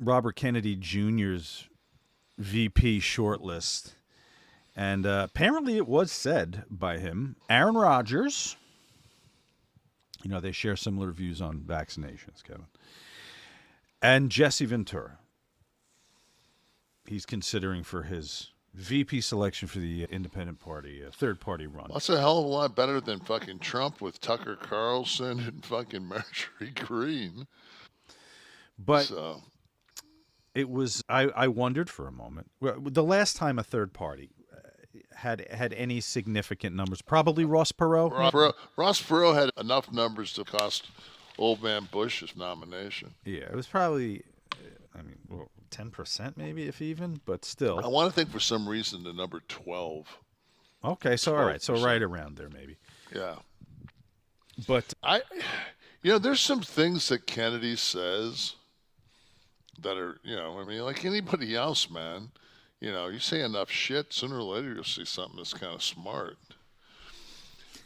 Robert Kennedy Jr.'s VP shortlist. And apparently it was said by him. Aaron Rodgers. You know, they share similar views on vaccinations, Kevin. And Jesse Ventura. He's considering for his VP selection for the Independent Party, a third-party run. That's a hell of a lot better than fucking Trump with Tucker Carlson and fucking Marjorie Greene. But so. It was, I wondered for a moment, the last time a third party had any significant numbers, probably Ross Perot. Ross Perot had enough numbers to cost old man Bush's nomination. Yeah, it was probably, 10% maybe, if even, but still. I want to think for some reason the number 12. Okay, so 12%. All right, so right around there maybe. Yeah. But there's some things that Kennedy says that are, like anybody else, man. You say enough shit, sooner or later you'll see something that's kind of smart.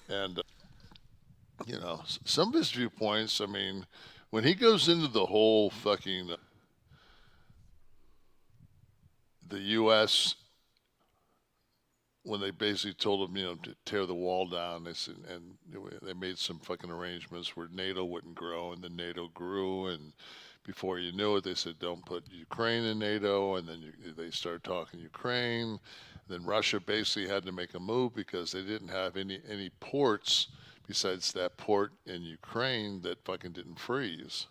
And, some of his viewpoints, when he goes into the whole fucking, the U.S., when they basically told him, to tear the wall down, they said, and they made some fucking arrangements where NATO wouldn't grow, and then NATO grew, and before you knew it, they said, don't put Ukraine in NATO, and then they started talking Ukraine. Then Russia basically had to make a move because they didn't have any ports besides that port in Ukraine that fucking didn't freeze.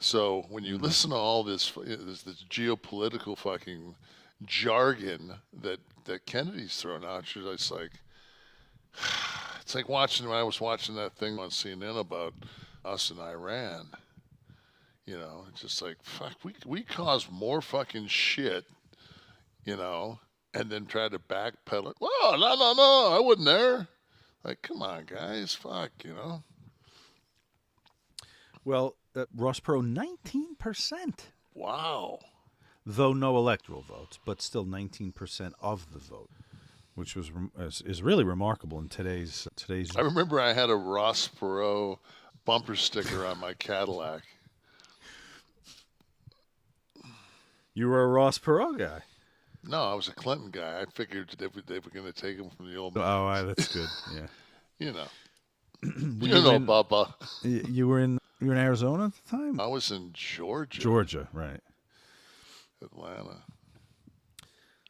So when you listen to all this geopolitical fucking jargon that Kennedy's thrown out, it's like watching, when I was watching that thing on CNN about us and Iran. It's just like, fuck, we caused more fucking shit, and then try to backpedal. Whoa, no, I wasn't there. Like, come on, guys, fuck, Well, Ross Perot, 19%. Wow. Though no electoral votes, but still 19% of the vote, which is really remarkable in today's. I remember I had a Ross Perot bumper sticker on my Cadillac. You were a Ross Perot guy. No, I was a Clinton guy. I figured they were going to take him from the old. Oh, that's good. Yeah. You know, Bubba. You were in Arizona at the time? I was in Georgia. Georgia, right. Atlanta.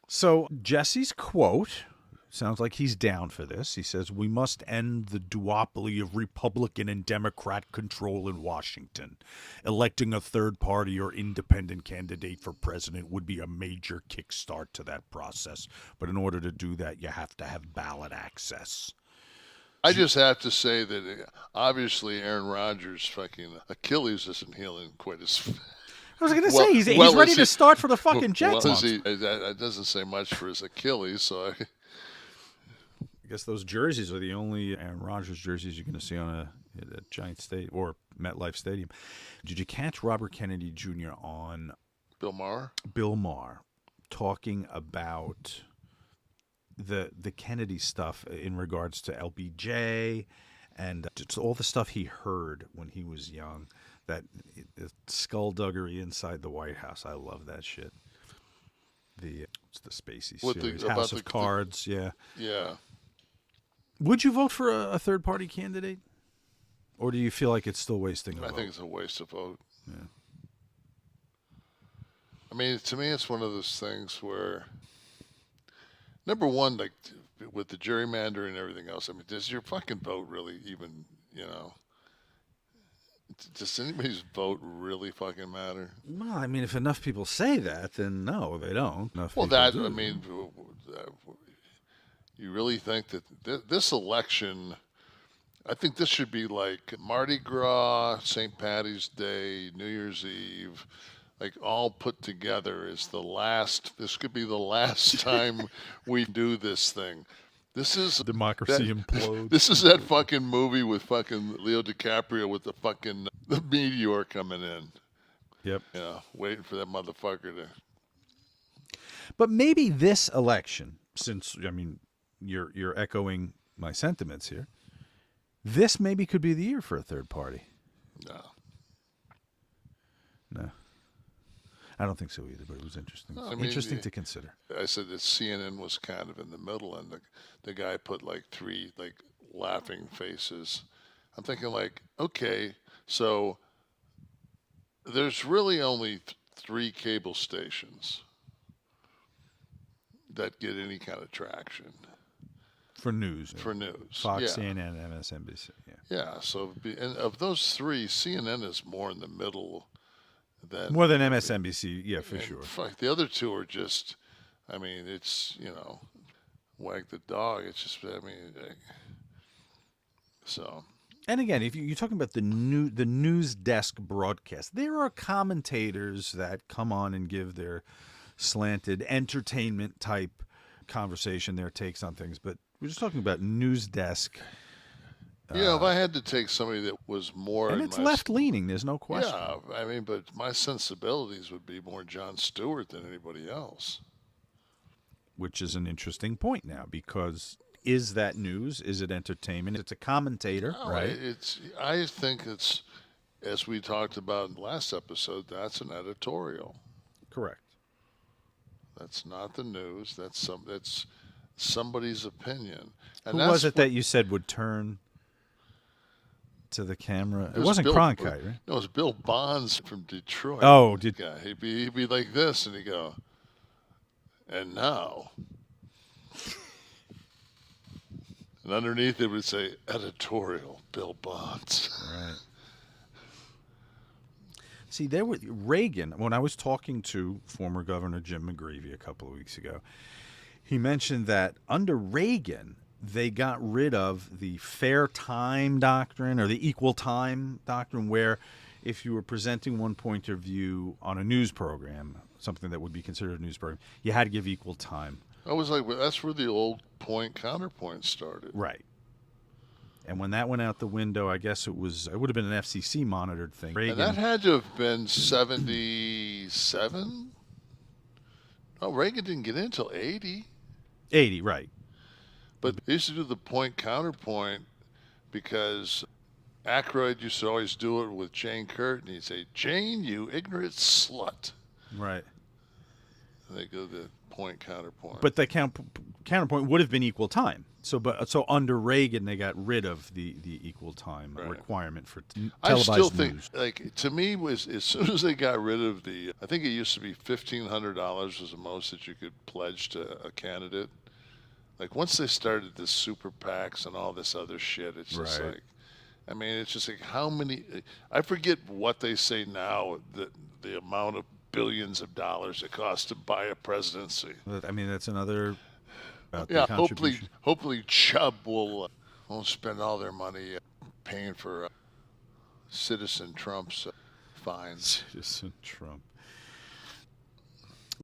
So Jesse's quote sounds like he's down for this. He says, "We must end the duopoly of Republican and Democrat control in Washington. Electing a third party or independent candidate for president would be a major kickstart to that process. But in order to do that, you have to have ballot access." I just have to say that obviously Aaron Rodgers' fucking Achilles isn't healing quite as. I was going to say he's ready to start for the fucking Jets. That doesn't say much for his Achilles, so I guess those jerseys are the only Aaron Rodgers jerseys you're going to see on a Giant Stadium or MetLife Stadium. Did you catch Robert Kennedy Jr. on Bill Maher? Bill Maher talking about the Kennedy stuff in regards to LBJ and just all the stuff he heard when he was young, that skullduggery inside the White House. I love that shit. It's the Spacey series, House of Cards. Yeah. Would you vote for a third party candidate, or do you feel like it's still wasting a vote? I think it's a waste of vote. Yeah. To me, it's one of those things where, number one, like with the gerrymandering and everything else, does your fucking vote really even, does anybody's vote really fucking matter? Well, if enough people say that, then no, they don't. You really think that this election, I think this should be like Mardi Gras, St. Patty's Day, New Year's Eve, like all put together is this could be the last time we do this thing. This is democracy implodes. This is that fucking movie with fucking Leo DiCaprio with the meteor coming in. Yep. Waiting for that motherfucker to. But maybe this election, since you're echoing my sentiments here, this maybe could be the year for a third party. No. I don't think so either, but it was interesting. No, I mean, Interesting to consider. I said that CNN was kind of in the middle, and the guy put like three like laughing faces. I'm thinking like, okay, so there's really only three cable stations that get any kind of traction For news. for news. Fox, Yeah. CNN, MSNBC. Yeah. Yeah. So, and of those three, CNN is more in the middle than More than MSNBC, yeah, for and sure. fuck, the other two are just. I mean, it's wag the dog. It's just. I mean, so. And again, if you're talking about the news desk broadcast, there are commentators that come on and give their slanted entertainment type conversation, their takes on things. But we're just talking about news desk, If I had to take somebody that was more, and in it's my left leaning. There's no question. yeah, I mean, but my sensibilities would be more Jon Stewart than anybody else. Which is an interesting point now, because is that news? Is it entertainment? It's a commentator, No, right? I think it's, as we talked about in the last episode, that's an editorial. Correct. That's not the news. That's somebody's opinion. And Who that's was it what- that you said would turn to the camera? It was wasn't Bill- Cronkite, right? No, it was Bill Bonds from Detroit. Oh, did Yeah, he'd be like this, and he'd go, and now. And underneath it would say editorial Bill Bonds. right. See, there was Reagan. When I was talking to former Governor Jim McGreevey a couple of weeks ago, he mentioned that under Reagan, they got rid of the fair time doctrine or the equal time doctrine, where if you were presenting one point of view on a news program, something that would be considered a news program, you had to give equal time. I was like, well, that's where the old point counterpoint started. Right. And when that went out the window, I guess it would have been an FCC monitored thing. Reagan, And that had to have been 77? No, Reagan didn't get in until 80. 80, right. But they used to do the point counterpoint because Aykroyd used to always do it with Jane Curtin. He'd say, Jane, you ignorant slut. Right. And they go the point counterpoint. But the counterpoint would have been equal time. So under Reagan, they got rid of the equal time Right. requirement for I televised still think, news. like, to me, was as soon as they got rid of I think it used to be $1,500 was the most that you could pledge to a candidate. Like, once they started the super PACs and all this other shit, it's just Right. like, I mean, it's just like how many, I forget what they say now, the amount of billions of dollars it costs to buy a presidency. I mean, that's another. About the Yeah, contribution. hopefully Chubb won't spend all their money paying for Citizen Trump's fines. Citizen Trump.